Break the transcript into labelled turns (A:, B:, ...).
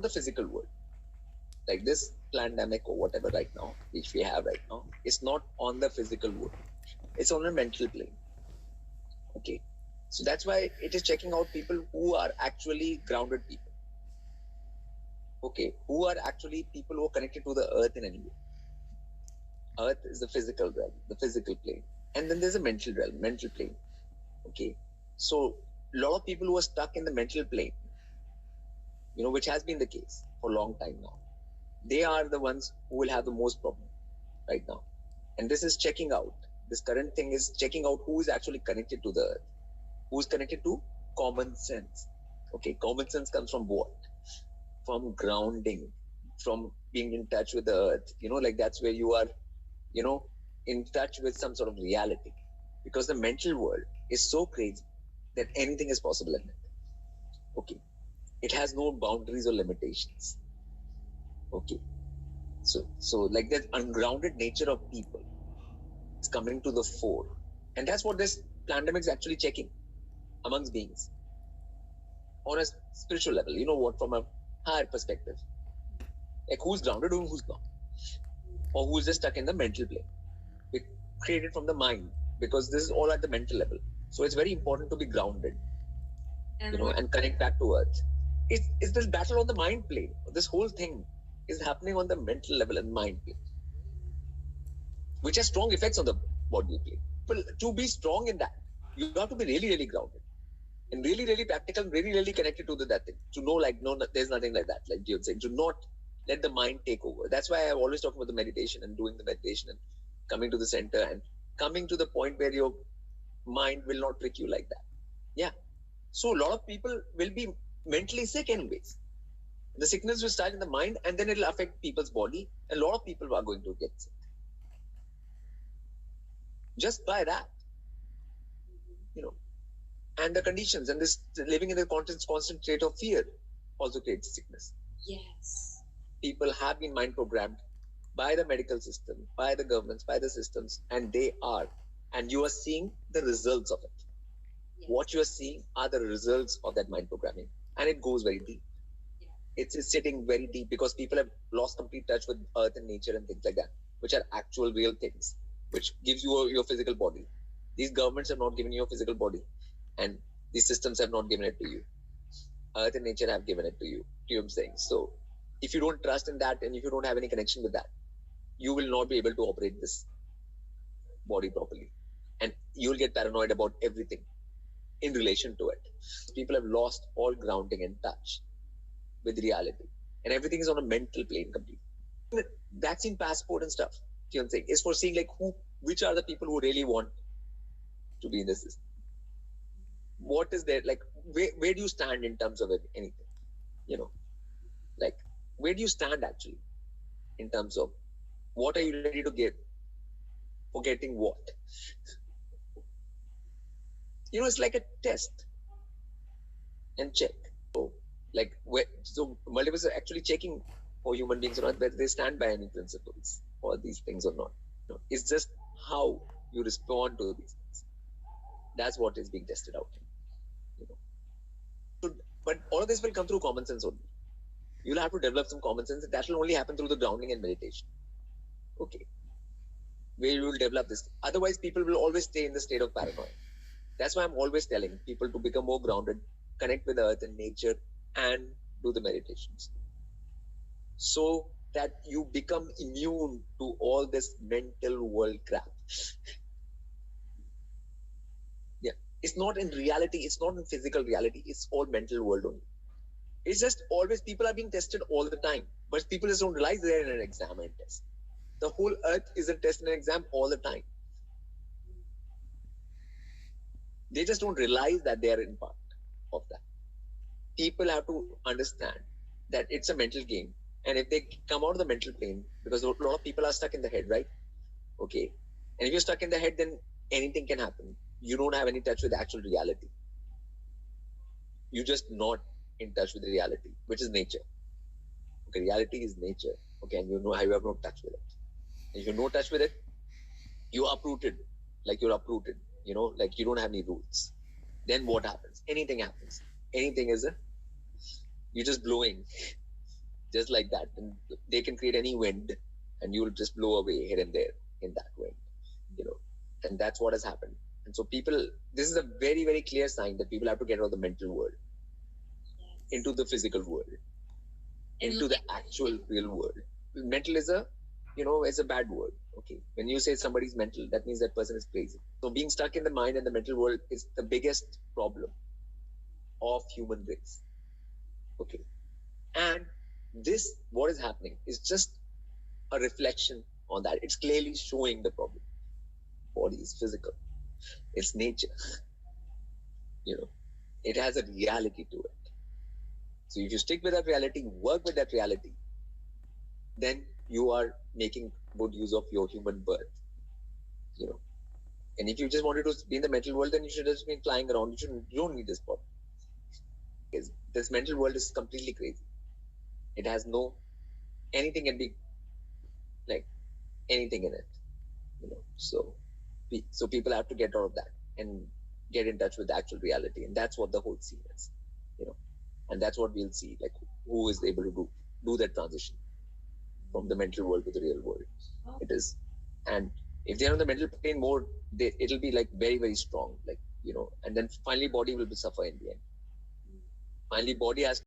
A: the physical world. Like this pandemic or whatever right now, which we have right now, is not on the physical world. It's on a mental plane. Okay. So that's why it is checking out people who are actually grounded people. Okay. Who are actually people who are connected to the earth in any way. Earth is the physical realm, the physical plane. And then there's a mental realm, mental plane. Okay. So a lot of people who are stuck in the mental plane, which has been the case for a long time now, they are the ones who will have the most problem right now. And this is checking out. This current thing is checking out who is actually connected to the earth, who is connected to common sense. Okay, common sense comes from what? From grounding, from being in touch with the earth. Like that's where you are, in touch with some sort of reality. Because the mental world is so crazy that anything is possible in it. Okay. It has no boundaries or limitations. Okay. So like that ungrounded nature of people is coming to the fore. And that's what this pandemic is actually checking amongst beings. On a spiritual level, from a higher perspective. Like who's grounded and who's not. Or who's just stuck in the mental plane. It's created from the mind. Because this is all at the mental level. So it's very important to be grounded. And connect back to earth. It's this battle on the mind plane. This whole thing is happening on the mental level and mind plane, which has strong effects on the body plane. But to be strong in that, you have to be really, really grounded and really, really practical, and really, really connected to that thing. To know, no, there's nothing like that. Like you'd say, do not let the mind take over. That's why I always talk about the meditation and doing the meditation and coming to the center and coming to the point where your mind will not trick you like that. Yeah. So a lot of people will be mentally sick anyways. The sickness will start in the mind and then it will affect people's body. And a lot of people are going to get sick. Just by that. And the conditions and this living in a constant state of fear also creates sickness.
B: Yes.
A: People have been mind programmed by the medical system, by the governments, by the systems, and they are. And you are seeing the results of it. Yes. What you are seeing are the results of that mind programming. And it goes very deep. Yeah. It's sitting very deep because people have lost complete touch with earth and nature and things like that, which are actual real things, which gives you your physical body. These governments have not given you a physical body. And these systems have not given it to you. Earth and nature have given it to you. You know what I'm saying? So if you don't trust in that and if you don't have any connection with that, you will not be able to operate this body properly. And you'll get paranoid about everything in relation to it. People have lost all grounding and touch with reality. And everything is on a mental plane completely. Vaccine passport and stuff, you know what I'm saying, is for seeing which are the people who really want to be in this system. What is there, where do you stand in terms of anything? Where do you stand actually in terms of what are you ready to give for getting what? It's like a test and check. So multiverse are actually checking for human beings or not, whether they stand by any principles or these things or not. It's just how you respond to these things. That's what is being tested out. But all of this will come through common sense only. You'll have to develop some common sense, and that will only happen through the grounding and meditation. Okay. Where you will develop this. Otherwise, people will always stay in the state of paranoia. That's why I'm always telling people to become more grounded, connect with the earth and nature, and do the meditations. So that you become immune to all this mental world crap. Yeah. It's not in reality, it's not in physical reality, it's all mental world only. It's just always people are being tested all the time, but people just don't realize they're in an exam and test. The whole earth is a test and an exam all the time. They just don't realize that they are in part of that. People have to understand that it's a mental game. And if they come out of the mental plane, because a lot of people are stuck in the head, right? Okay. And if you're stuck in the head, then anything can happen. You don't have any touch with actual reality. You're just not in touch with reality, which is nature. Okay, reality is nature. Okay, and you know how you have no touch with it. If you have no touch with it, you're uprooted. You're uprooted. You don't have any roots. Then what happens? Anything happens. Anything is you're just blowing. just like that. And they can create any wind, and you'll just blow away here and there in that wind, you know. And that's what has happened. And so people, this is a very, very clear sign that people have to get out of the mental world into the physical world, into the actual real world. Mental is a, you know, is a bad word. Okay. When you say somebody's mental, that means that person is crazy. So being stuck in the mind and the mental world is the biggest problem of human race. Okay. And this, what is happening, is just a reflection on that. It's clearly showing the problem. Body is physical. It's nature. You know, it has a reality to it. So if you stick with that reality, work with that reality, then you are making good use of your human birth. You know, and if you just wanted to be in the mental world, then you should just be flying around. You don't need this body. Because this mental world is completely crazy. It has no, anything can be like anything in it. You know, so people have to get out of that and get in touch with the actual reality, and that's what the whole scene is. You know, and that's what we'll see, like who is able to do that transition from the mental world to the real world. It is, and if they're on the mental plane more, it'll be like very, very strong, like, you know, and then finally body will suffer in the end. Finally body has